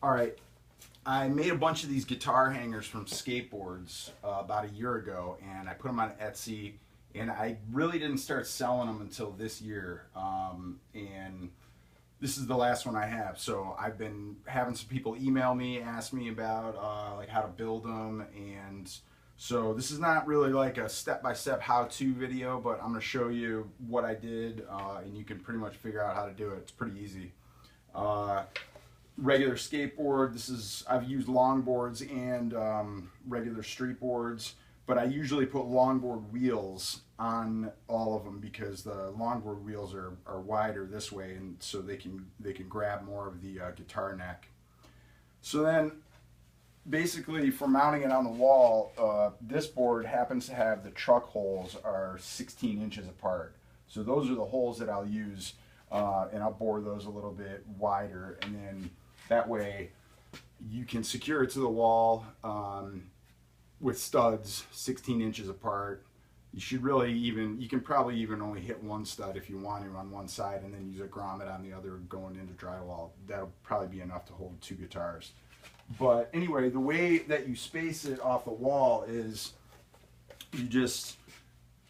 All right, I made a bunch of these guitar hangers from skateboards about a year ago, and I put them on Etsy. And I really didn't start selling them until this year. And this is the last one I have. So I've been having some people email me, ask me about like how to build them, and so this is not really like a step-by-step how-to video, but I'm going to show you what I did, and you can pretty much figure out how to do it. It's pretty easy. Uh, Regular skateboard. I've used longboards and regular street boards, but I usually put longboard wheels on all of them because the longboard wheels are wider this way, and so they can grab more of the guitar neck. So then, basically, for mounting it on the wall, this board happens to have the truck holes are 16 inches apart. So those are the holes that I'll use, and I'll bore those a little bit wider, and then that way you can secure it to the wall with studs 16 inches apart. You can probably even only hit one stud if you want to on one side, and then use a grommet on the other going into drywall. That'll probably be enough to hold two guitars. But anyway, the way that you space it off the wall is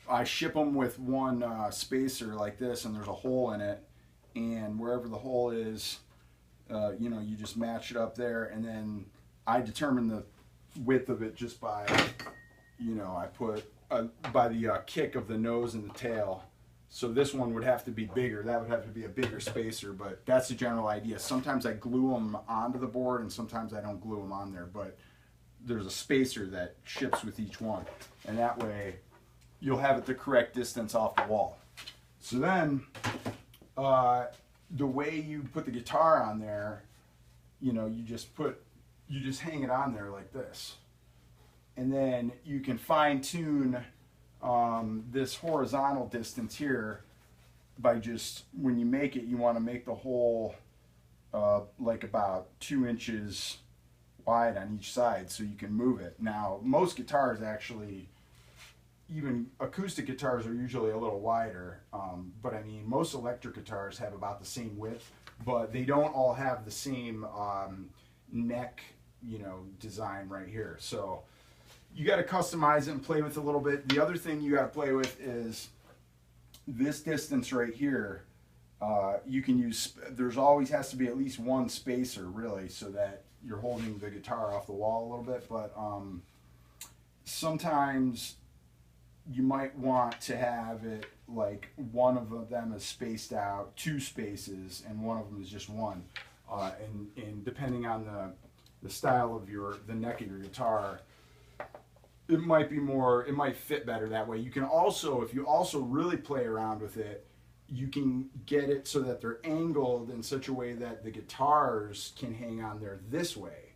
I ship them with one spacer like this, and there's a hole in it, and wherever the hole is, you just match it up there, and then I determine the width of it just by, I put by the kick of the nose and the tail. So this one would have to be bigger. That would have to be a bigger spacer, but that's the general idea. Sometimes I glue them onto the board, and sometimes I don't glue them on there, but there's a spacer that ships with each one, and that way you'll have it the correct distance off the wall. So then, the way you put the guitar on there, you just hang it on there like this, and then you can fine tune this horizontal distance here by when you make it, you want to make the hole like about 2 inches wide on each side so you can move it. Now, most guitars actually, even acoustic guitars, are usually a little wider, but I mean, most electric guitars have about the same width, but they don't all have the same neck, design right here. So you got to customize it and play with it a little bit. The other thing you got to play with is this distance right here. You can use, there's always has to be at least one spacer, really, so that you're holding the guitar off the wall a little bit, but sometimes you might want to have it like one of them is spaced out 2 spaces and one of them is just one, and depending on the style of the neck of your guitar, it might fit better that way. You can also, if you also really play around with it, you can get it so that they're angled in such a way that the guitars can hang on there this way.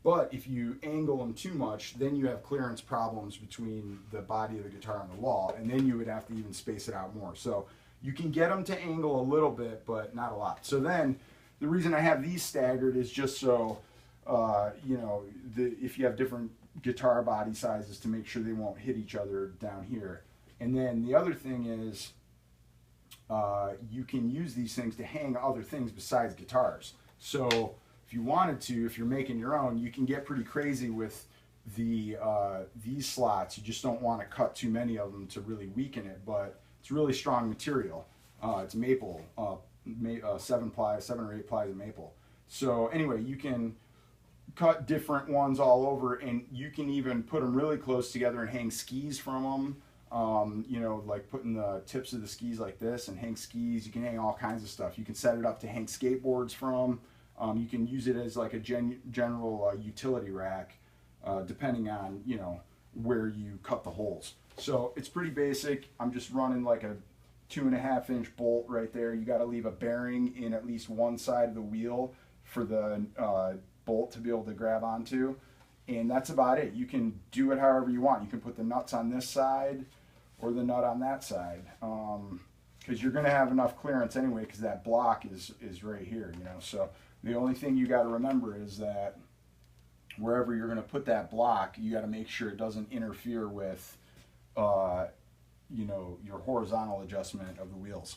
But if you angle them too much, then you have clearance problems between the body of the guitar and the wall, and then you would have to even space it out more. So you can get them to angle a little bit, but not a lot. So then the reason I have these staggered is just so, if you have different guitar body sizes, to make sure they won't hit each other down here. And then the other thing is, you can use these things to hang other things besides guitars. So if you wanted to, if you're making your own, you can get pretty crazy with these slots. You just don't want to cut too many of them to really weaken it, but it's really strong material. It's maple, 7 or 8 plies of maple. So anyway, you can cut different ones all over, and you can even put them really close together and hang skis from them. Like putting the tips of the skis like this and hang skis. You can hang all kinds of stuff. You can set it up to hang skateboards from. You can use it as like a general utility rack, depending on where you cut the holes. So it's pretty basic. I'm just running like a 2.5-inch bolt right there. You got to leave a bearing in at least one side of the wheel for the bolt to be able to grab onto, and that's about it. You can do it however you want. You can put the nuts on this side or the nut on that side, because you're going to have enough clearance anyway, because that block is right here, so the only thing you got to remember is that wherever you're going to put that block, you got to make sure it doesn't interfere with your horizontal adjustment of the wheels.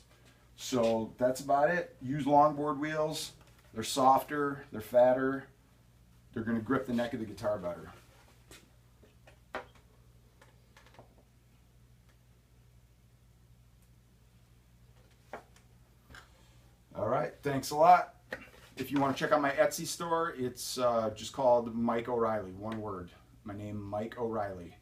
So that's about it. Use longboard wheels. They're softer, they're fatter, they're going to grip the neck of the guitar better. All right, thanks a lot. If you want to check out my Etsy store, it's just called Mike O'Reilly, one word. My name, Mike O'Reilly.